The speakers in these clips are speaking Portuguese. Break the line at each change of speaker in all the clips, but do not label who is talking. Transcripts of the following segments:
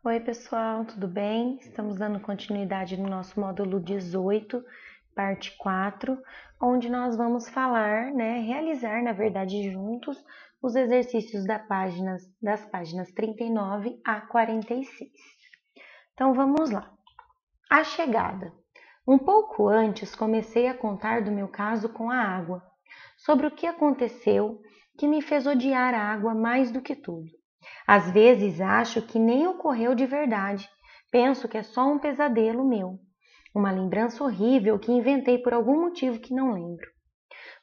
Oi, pessoal, tudo bem? Estamos dando continuidade no nosso módulo 18, parte 4, onde nós vamos realizar, na verdade, juntos, os exercícios das páginas 39 a 46. Então, vamos lá. A chegada. Um pouco antes, comecei a contar do meu caso com a água, sobre o que aconteceu que me fez odiar a água mais do que tudo. Às vezes acho que nem ocorreu de verdade. Penso que é só um pesadelo meu, uma lembrança horrível que inventei por algum motivo que não lembro.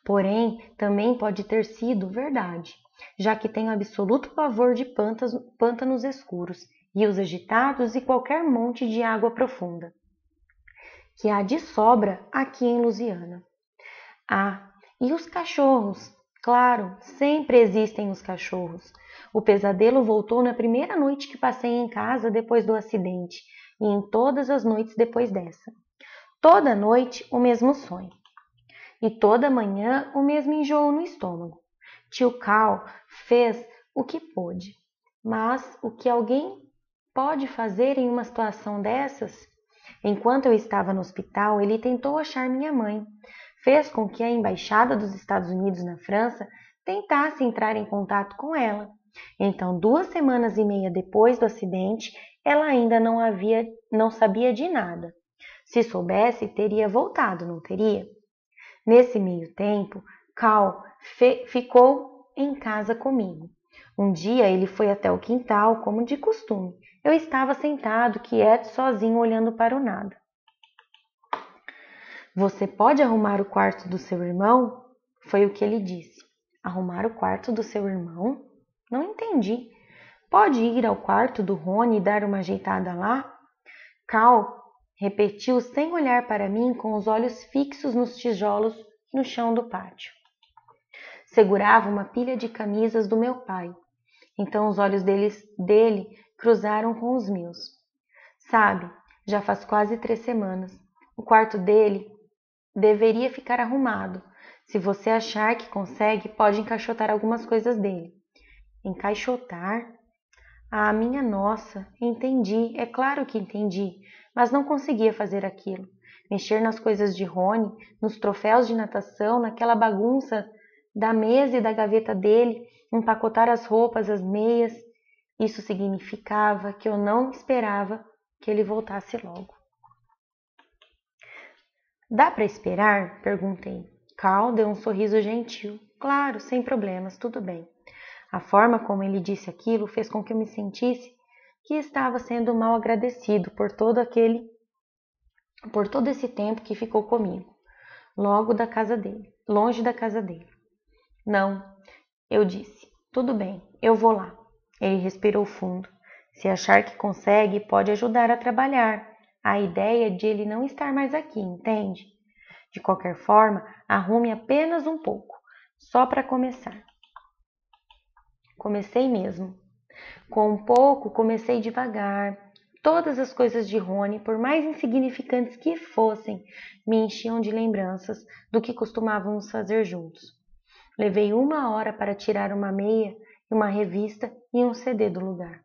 Porém, também pode ter sido verdade, já que tenho absoluto pavor de pântanos escuros, rios agitados e qualquer monte de água profunda, que há de sobra aqui em Lusiana. E os cachorros? Claro, sempre existem os cachorros. O pesadelo voltou na primeira noite que passei em casa depois do acidente e em todas as noites depois dessa. Toda noite o mesmo sonho. E toda manhã o mesmo enjoo no estômago. Tio Cal fez o que pôde. Mas o que alguém pode fazer em uma situação dessas? Enquanto eu estava no hospital, ele tentou achar minha mãe. Fez com que a embaixada dos Estados Unidos na França tentasse entrar em contato com ela. Então, 2 semanas e meia depois do acidente, ela ainda não sabia de nada. Se soubesse, teria voltado, não teria? Nesse meio tempo, Cal ficou em casa comigo. Um dia ele foi até o quintal, como de costume. Eu estava sentado, quieto, sozinho, olhando para o nada. Você pode arrumar o quarto do seu irmão? Foi o que ele disse. Arrumar o quarto do seu irmão? Não entendi. Pode ir ao quarto do Rony e dar uma ajeitada lá? Cal repetiu sem olhar para mim, com os olhos fixos nos tijolos no chão do pátio. Segurava uma pilha de camisas do meu pai. Então os olhos dele cruzaram com os meus. Sabe, já faz quase 3 semanas. O quarto dele deveria ficar arrumado. Se você achar que consegue, pode encaixotar algumas coisas dele. Encaixotar? Ah, minha nossa, entendi, é claro que entendi, mas não conseguia fazer aquilo. Mexer nas coisas de Rony, nos troféus de natação, naquela bagunça da mesa e da gaveta dele, empacotar as roupas, as meias. Isso significava que eu não esperava que ele voltasse logo. Dá para esperar? Perguntei. Cal deu um sorriso gentil. Claro, sem problemas, tudo bem. A forma como ele disse aquilo fez com que eu me sentisse que estava sendo mal agradecido por todo esse tempo que ficou comigo, longe da casa dele. Não, eu disse. Tudo bem, eu vou lá. Ele respirou fundo. Se achar que consegue, pode ajudar a trabalhar. A ideia de ele não estar mais aqui, entende? De qualquer forma, arrume apenas um pouco, só para começar. Comecei mesmo. Com um pouco, comecei devagar. Todas as coisas de Rony, por mais insignificantes que fossem, me enchiam de lembranças do que costumávamos fazer juntos. Levei 1 hora para tirar uma meia e uma revista e um CD do lugar.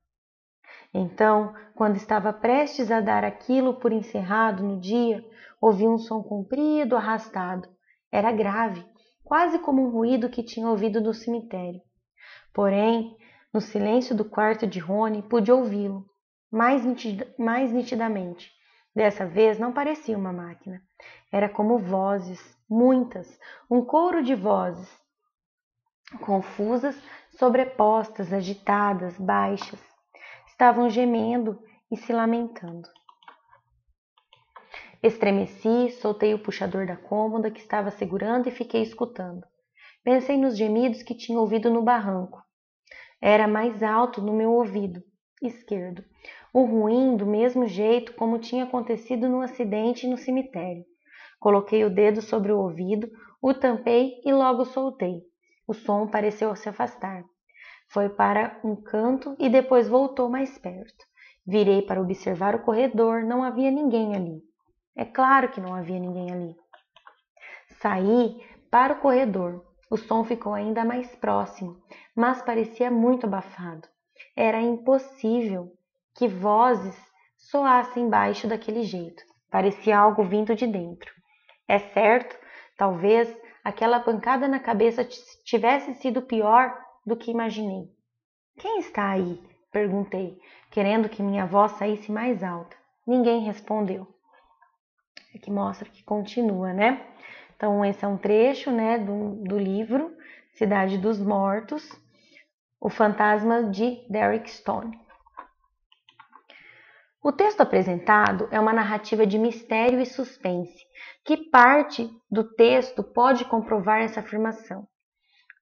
Então, quando estava prestes a dar aquilo por encerrado no dia, ouvi um som comprido, arrastado. Era grave, quase como um ruído que tinha ouvido no cemitério. Porém, no silêncio do quarto de Rony, pude ouvi-lo mais nitidamente. Dessa vez não parecia uma máquina. Era como vozes, muitas, um coro de vozes, confusas, sobrepostas, agitadas, baixas. Estavam gemendo e se lamentando. Estremeci, soltei o puxador da cômoda que estava segurando e fiquei escutando. Pensei nos gemidos que tinha ouvido no barranco. Era mais alto no meu ouvido esquerdo. O ruim do mesmo jeito como tinha acontecido no acidente no cemitério. Coloquei o dedo sobre o ouvido, o tampei e logo soltei. O som pareceu se afastar. Foi para um canto e depois voltou mais perto. Virei para observar o corredor, não havia ninguém ali. É claro que não havia ninguém ali. Saí para o corredor. O som ficou ainda mais próximo, mas parecia muito abafado. Era impossível que vozes soassem embaixo daquele jeito. Parecia algo vindo de dentro. É certo, talvez aquela pancada na cabeça tivesse sido pior do que imaginei. Quem está aí? Perguntei, querendo que minha voz saísse mais alta. Ninguém respondeu. Aqui mostra que continua, né? Então, esse é um trecho, né, do livro Cidade dos Mortos, O Fantasma de Derek Stone. O texto apresentado é uma narrativa de mistério e suspense. Que parte do texto pode comprovar essa afirmação?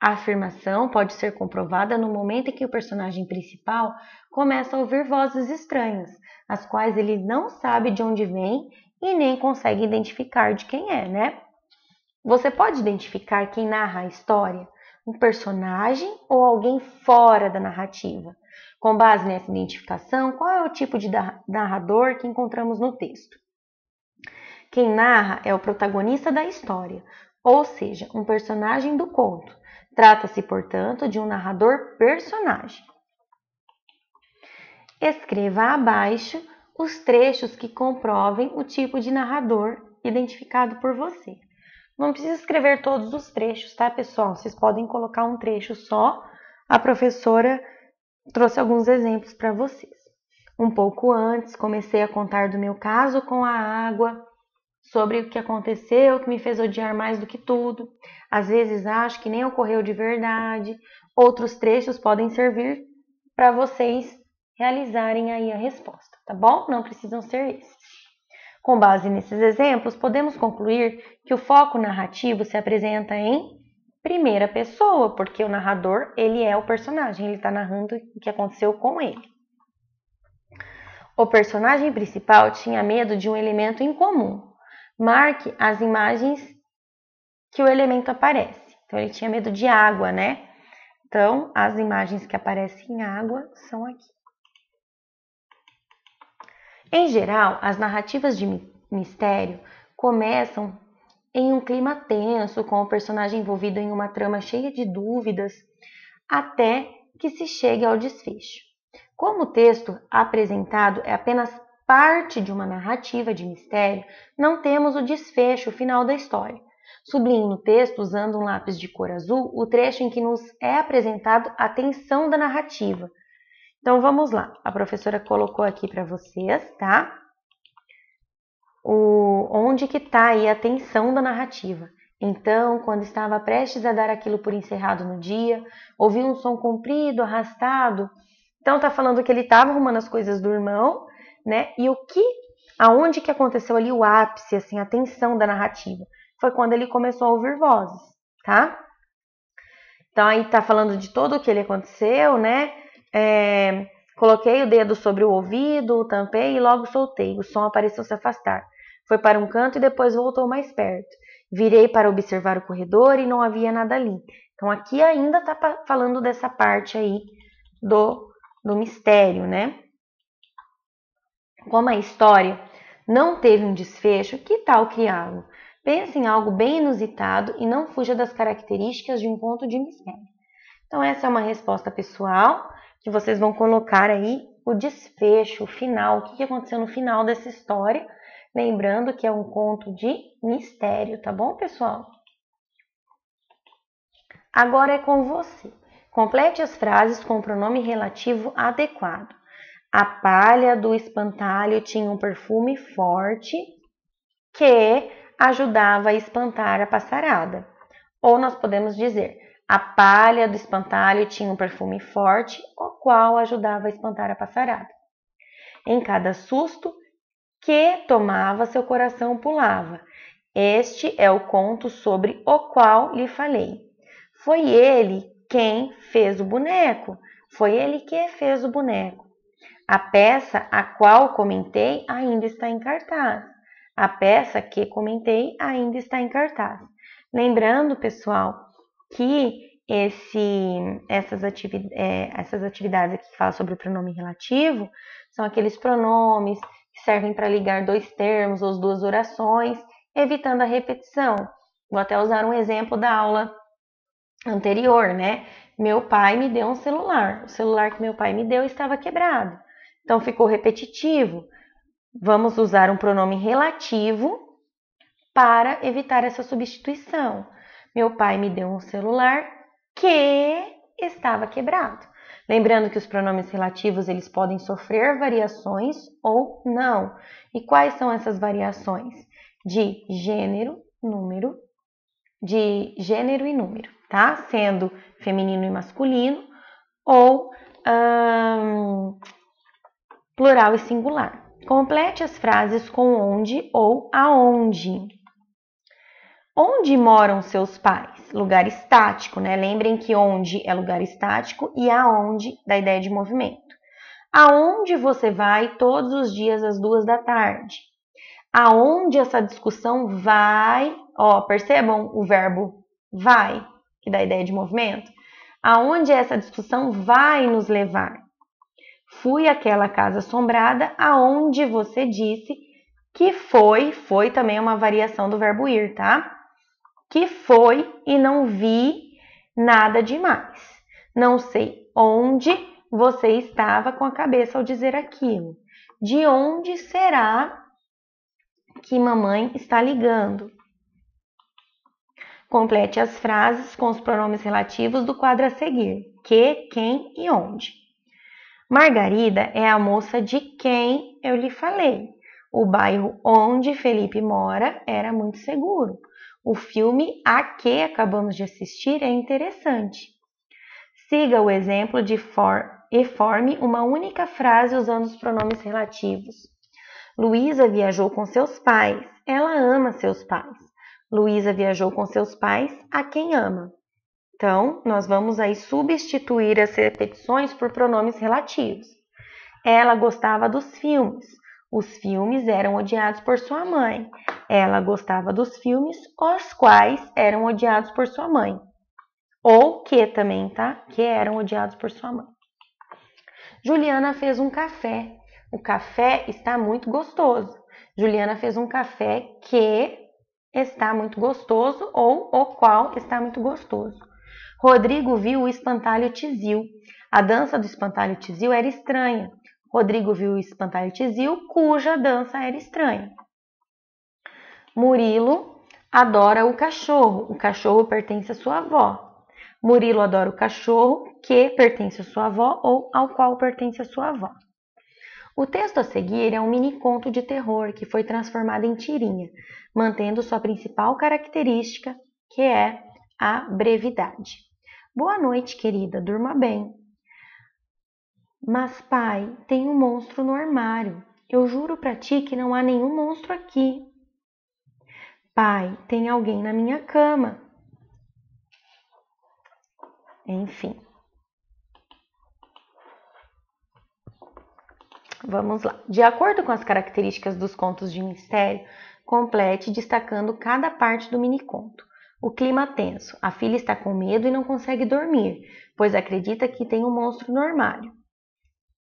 A afirmação pode ser comprovada no momento em que o personagem principal começa a ouvir vozes estranhas, as quais ele não sabe de onde vêm e nem consegue identificar de quem é, né? Você pode identificar quem narra a história? Um personagem ou alguém fora da narrativa? Com base nessa identificação, qual é o tipo de narrador que encontramos no texto? Quem narra é o protagonista da história, ou seja, um personagem do conto. Trata-se, portanto, de um narrador personagem. Escreva abaixo os trechos que comprovem o tipo de narrador identificado por você. Não precisa escrever todos os trechos, tá, pessoal? Vocês podem colocar um trecho só. A professora trouxe alguns exemplos para vocês. Um pouco antes, comecei a contar do meu caso com a água, sobre o que aconteceu, que me fez odiar mais do que tudo. Às vezes acho que nem ocorreu de verdade. Outros trechos podem servir para vocês realizarem aí a resposta, tá bom? Não precisam ser esses. Com base nesses exemplos, podemos concluir que o foco narrativo se apresenta em primeira pessoa, porque o narrador, ele é o personagem, ele está narrando o que aconteceu com ele. O personagem principal tinha medo de um elemento incomum. Marque as imagens que o elemento aparece. Então, ele tinha medo de água, né? Então, as imagens que aparecem em água são aqui. Em geral, as narrativas de mistério começam em um clima tenso, com o personagem envolvido em uma trama cheia de dúvidas, até que se chegue ao desfecho. Como o texto apresentado é apenas parte de uma narrativa de mistério, não temos o desfecho final da história. Sublinhe no texto, usando um lápis de cor azul, o trecho em que nos é apresentado a tensão da narrativa. Então vamos lá, a professora colocou aqui para vocês, tá? Onde que está aí a tensão da narrativa. Então, quando estava prestes a dar aquilo por encerrado no dia, ouviu um som comprido, arrastado. Então tá falando que ele estava arrumando as coisas do irmão, né? E aonde que aconteceu ali o ápice, assim, a tensão da narrativa? Foi quando ele começou a ouvir vozes, tá? Então aí tá falando de todo o que ele aconteceu, né? Coloquei o dedo sobre o ouvido, o tampei e logo soltei. O som pareceu se afastar. Foi para um canto e depois voltou mais perto. Virei para observar o corredor e não havia nada ali. Então aqui ainda tá falando dessa parte aí do mistério, né? Como a história não teve um desfecho, que tal criá-lo? Pense em algo bem inusitado e não fuja das características de um conto de mistério. Então essa é uma resposta pessoal, que vocês vão colocar aí o desfecho, o final, o que aconteceu no final dessa história, lembrando que é um conto de mistério, tá bom, pessoal? Agora é com você. Complete as frases com o pronome relativo adequado. A palha do espantalho tinha um perfume forte que ajudava a espantar a passarada. Ou nós podemos dizer, a palha do espantalho tinha um perfume forte, o qual ajudava a espantar a passarada. Em cada susto que tomava, seu coração pulava. Este é o conto sobre o qual lhe falei. Foi ele quem fez o boneco. Foi ele que fez o boneco. A peça a qual comentei ainda está em cartaz. A peça que comentei ainda está em cartaz. Lembrando, pessoal, que essas atividades aqui que falam sobre o pronome relativo são aqueles pronomes que servem para ligar dois termos ou duas orações, evitando a repetição. Vou até usar um exemplo da aula anterior, né? Meu pai me deu um celular. O celular que meu pai me deu estava quebrado. Então, ficou repetitivo. Vamos usar um pronome relativo para evitar essa substituição. Meu pai me deu um celular que estava quebrado. Lembrando que os pronomes relativos eles podem sofrer variações ou não. E quais são essas variações? De gênero e número, tá? Sendo feminino e masculino ou plural e singular. Complete as frases com onde ou aonde. Onde moram seus pais? Lugar estático, né? Lembrem que onde é lugar estático e aonde da ideia de movimento. Aonde você vai todos os dias às 2 da tarde? Aonde essa discussão vai? Percebam o verbo vai, que dá a ideia de movimento. Aonde essa discussão vai nos levar? Fui àquela casa assombrada aonde você disse que foi também uma variação do verbo ir, tá? Que foi e não vi nada demais. Não sei onde você estava com a cabeça ao dizer aquilo. De onde será que mamãe está ligando? Complete as frases com os pronomes relativos do quadro a seguir. Que, quem e onde. Margarida é a moça de quem eu lhe falei. O bairro onde Felipe mora era muito seguro. O filme a que acabamos de assistir é interessante. Siga o exemplo e forme uma única frase usando os pronomes relativos. Luísa viajou com seus pais. Ela ama seus pais. Luísa viajou com seus pais, a quem ama. Então, nós vamos aí substituir as repetições por pronomes relativos. Ela gostava dos filmes. Os filmes eram odiados por sua mãe. Ela gostava dos filmes, os quais eram odiados por sua mãe. Ou que também, tá? Que eram odiados por sua mãe. Juliana fez um café. O café está muito gostoso. Juliana fez um café que está muito gostoso ou o qual está muito gostoso. Rodrigo viu o espantalho Tizil. A dança do espantalho Tizil era estranha. Rodrigo viu o espantalho Tizil, cuja dança era estranha. Murilo adora o cachorro. O cachorro pertence à sua avó. Murilo adora o cachorro que pertence à sua avó ou ao qual pertence à sua avó. O texto a seguir é um mini-conto de terror que foi transformado em tirinha, mantendo sua principal característica, que é a brevidade. Boa noite, querida, durma bem. Mas, pai, tem um monstro no armário. Eu juro pra ti que não há nenhum monstro aqui. Pai, tem alguém na minha cama. Enfim. Vamos lá. De acordo com as características dos contos de mistério, complete destacando cada parte do miniconto. O clima tenso. A filha está com medo e não consegue dormir, pois acredita que tem um monstro no armário.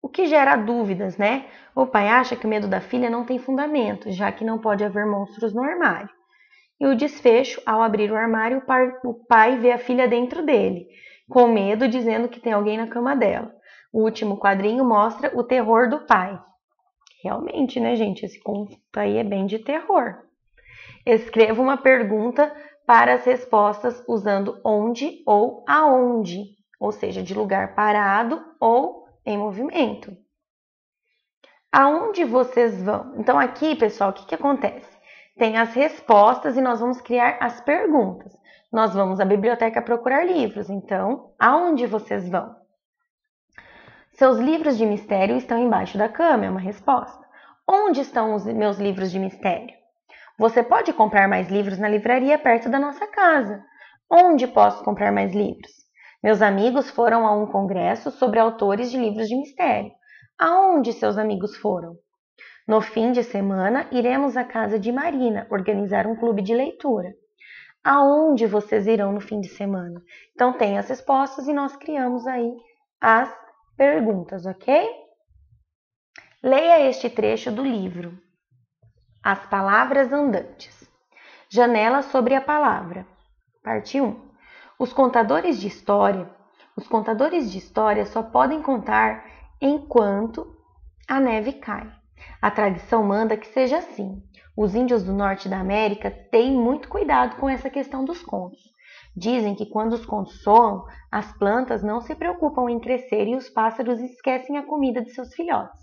O que gera dúvidas, né? O pai acha que o medo da filha não tem fundamento, já que não pode haver monstros no armário. E o desfecho, ao abrir o armário, o pai vê a filha dentro dele, com medo, dizendo que tem alguém na cama dela. O último quadrinho mostra o terror do pai. Realmente, né, gente? Esse conto aí é bem de terror. Escreva uma pergunta para as respostas usando onde ou aonde, ou seja, de lugar parado ou em movimento. Aonde vocês vão? Então, aqui, pessoal, o que acontece? Tem as respostas e nós vamos criar as perguntas. Nós vamos à biblioteca procurar livros. Então, aonde vocês vão? Seus livros de mistério estão embaixo da cama, é uma resposta. Onde estão os meus livros de mistério? Você pode comprar mais livros na livraria perto da nossa casa. Onde posso comprar mais livros? Meus amigos foram a um congresso sobre autores de livros de mistério. Aonde seus amigos foram? No fim de semana, iremos à casa de Marina organizar um clube de leitura. Aonde vocês irão no fim de semana? Então, tem as respostas e nós criamos aí as perguntas, ok? Leia este trecho do livro. As palavras andantes. Janela sobre a palavra. Parte 1. Os contadores de história só podem contar enquanto a neve cai. A tradição manda que seja assim. Os índios do norte da América têm muito cuidado com essa questão dos contos. Dizem que quando os contos soam, as plantas não se preocupam em crescer e os pássaros esquecem a comida de seus filhotes.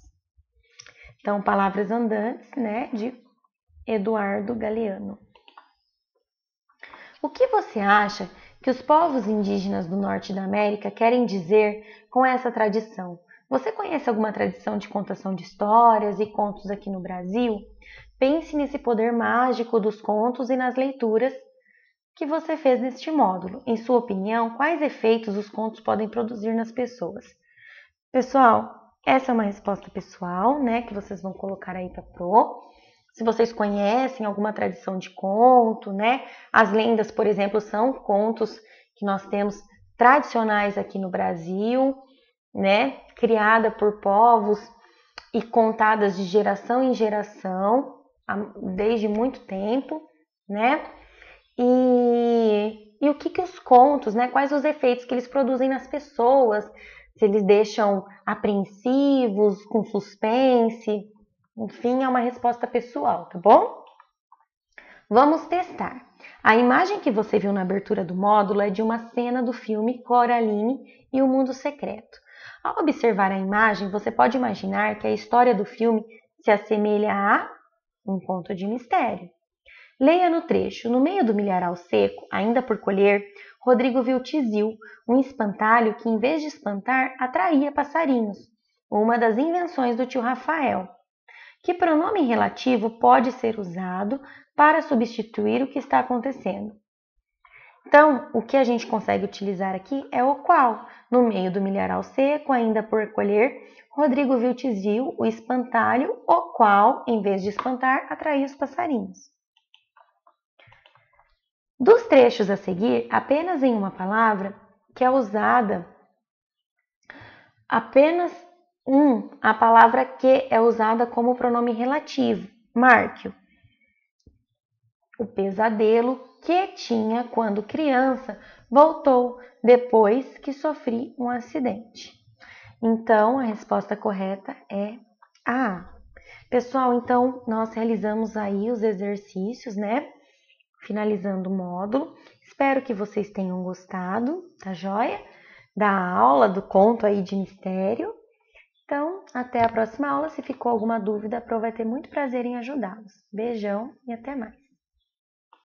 Então, Palavras Andantes, né, de Eduardo Galeano. O que você acha que os povos indígenas do norte da América querem dizer com essa tradição? Você conhece alguma tradição de contação de histórias e contos aqui no Brasil? Pense nesse poder mágico dos contos e nas leituras que você fez neste módulo. Em sua opinião, quais efeitos os contos podem produzir nas pessoas? Pessoal, essa é uma resposta pessoal, né, que vocês vão colocar aí para pro. Se vocês conhecem alguma tradição de conto, né? As lendas, por exemplo, são contos que nós temos tradicionais aqui no Brasil, né? Criada por povos e contadas de geração em geração, desde muito tempo, né? E o que os contos, né? Quais os efeitos que eles produzem nas pessoas? Se eles deixam apreensivos, com suspense. Enfim, é uma resposta pessoal, tá bom? Vamos testar. A imagem que você viu na abertura do módulo é de uma cena do filme Coraline e o Mundo Secreto. Ao observar a imagem, você pode imaginar que a história do filme se assemelha a um conto de mistério. Leia no trecho. No meio do milharal seco, ainda por colher, Rodrigo viu Tizil, um espantalho que, em vez de espantar, atraía passarinhos, uma das invenções do tio Rafael. Que pronome relativo pode ser usado para substituir o que está acontecendo? Então, o que a gente consegue utilizar aqui é o qual. No meio do milharal seco, ainda por colher, Rodrigo viu Tizil, o espantalho, o qual, em vez de espantar, atraía os passarinhos. Dos trechos a seguir, apenas em uma palavra que é usada, apenas a palavra que é usada como pronome relativo. Marque-o. O pesadelo que tinha quando criança voltou depois que sofri um acidente. Então, a resposta correta é A. Pessoal, então, nós realizamos aí os exercícios, né? Finalizando o módulo. Espero que vocês tenham gostado, tá joia? Da aula, do conto aí de mistério. Então, até a próxima aula. Se ficou alguma dúvida, a Pro vai ter muito prazer em ajudá-los. Beijão e até mais.